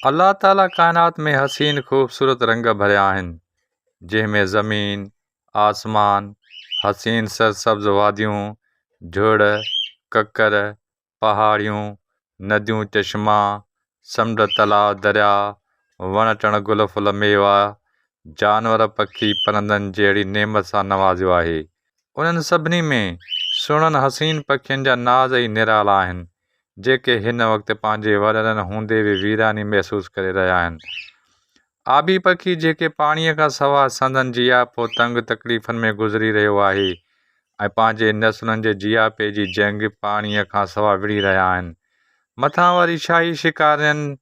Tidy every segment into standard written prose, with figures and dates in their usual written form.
अल्लाह ताला कायनात में हसीन ख़ूबसूरत रंग भरिया आहिनि, जंहिंमें ज़मीन, आसमान, हसीन सरसब्ज़ वादियूं, झुड़, ककर, पहाड़ियूं, नदियूं, चश्मा, समुंड, तलाउ, दरिया, वण टण, गुल फुल, मेवा, जानवर, पखी, परंदनि जहिड़ी नेमत सां नवाज़ियो आहे। उन्हनि सभिनी में सुहिणनि हसीन पखियुनि जा नाज़ ई निराला आहिनि, जेके हिन वक़्तु पंहिंजे वॾनि हूंदे बि वीरानी महसूसु करे रहिया आहिनि। आबी पखी जेके पाणीअ खां सवाइ संदनि जियापो तंग तकलीफ़ुनि में गुज़री रहियो आहे ऐं पंहिंजे नसुलनि जे जियापे जी जंग पाणीअ खां सवाइ विड़ी रहिया आहिनि। मथां वरी शाही शिकारियुनि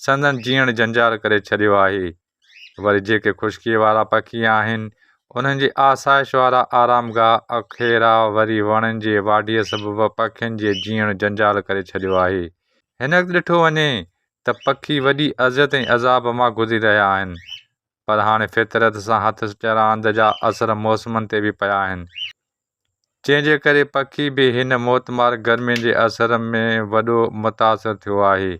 संदनि जीअण जंजाल करे छॾियो आहे। वरी जेके ख़ुश्कीअ वारा पखी आहिनि, उन्हनि जी आसाइश वारा आरामगाह अखेरा वरी वणनि जे वाढीअ सबबु पखियुनि जे जीअण जंजाल करे छॾियो आहे। हिन वक़्तु ॾिठो वञे त पखी वॾी अज़ियत ऐं अज़ाब मां गुज़री रहिया आहिनि, पर हाणे फितरत सां हथ चरांद जा असर मौसमनि ते बि पिया आहिनि, जंहिंजे करे पखी बि हिन मौतमार गर्मियुनि जे असर में वॾो मुतासिर थियो आहे,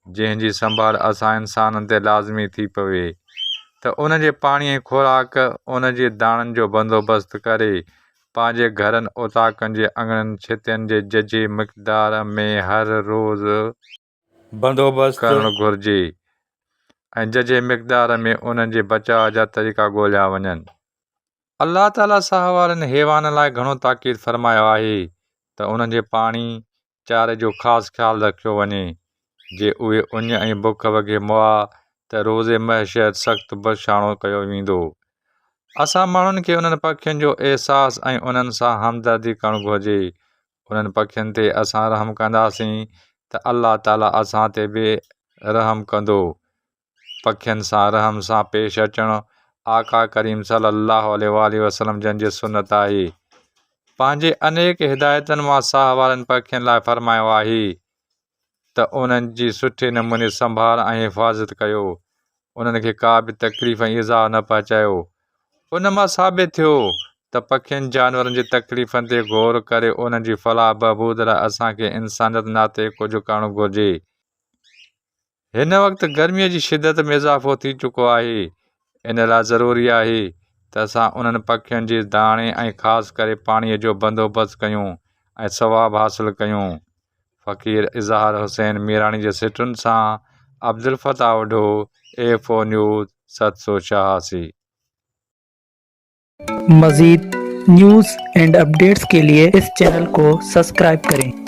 जंहिंजी संभाल असां इंसाननि ते लाज़मी थी पवे त उन जे पाणी ऐं खुराक, उन जे दाणनि जो बंदोबस्तु करे पंहिंजे घरनि उताकनि जे अङणनि छितियुनि जे जजे मिक़दार में हर रोज़ु बंदोबस्तु करणु घुरिजे ऐं जजे मिक़दार में उन्हनि जे बचाव जा तरीक़ा ॻोल्हिया वञनि। अल्लाह ताला साह वारनि हैवान लाइ घणो ताक़ीद फ़रमायो आहे त उन्हनि जे पाणी चारे जो ख़ासि ख़्यालु रखियो वञे, जे उहे उञ ऐं बुख वगे मुआ त रोज़े महशर सख़्तु बछाणो कयो वेंदो। असां माण्हुनि खे उन्हनि पखियुनि जो अहसासु ऐं उन्हनि सां हमदर्दी करणु घुरिजे। उन्हनि पखियुनि ते असां रहम कंदासीं त अल्लाह ताला असां ते बि रहम कंदो। पखियुनि सां रहम सां पेश अचणु आका करीम सल्लल्लाहु अलैहि वसल्लम जंहिंजी सुन्नत आहे। पंहिंजे अनेक हिदायतनि मां साह वारनि पखियुनि लाइ फ़रमायो आहे त उन्हनि जी सुठे नमूने संभाल ऐं हिफ़ाज़त कयो, उन्हनि खे का बि तकलीफ़ ऐं इज़ा न पहुचायो। उन मां साबित थियो त पखियुनि जानवरनि जी तकलीफ़ुनि ते ग़ौर करे उन्हनि जी फलाह बहबूद लाइ असांखे इंसानियत नाते कुझु करणु घुरिजे। हिन वक़्तु गर्मीअ जी शिदत में इज़ाफ़ो थी चुको आहे, इन लाइ ज़रूरी आहे त असां उन्हनि पखियुनि जे दाणे ऐं ख़ासि करे पाणीअ जो बंदोबस्तु कयूं ऐं सवाबु हासिलु कयूं। फ़क़ीर इज़हार हुसैन मीराणी जे सिटुनि सां अब्दुल फ़ताह वढो, A4 न्यूज़ 786। मज़ीद न्यूज़ एंड अपडेट्स के लिए इस चैनल को सब्सक्राइब करें।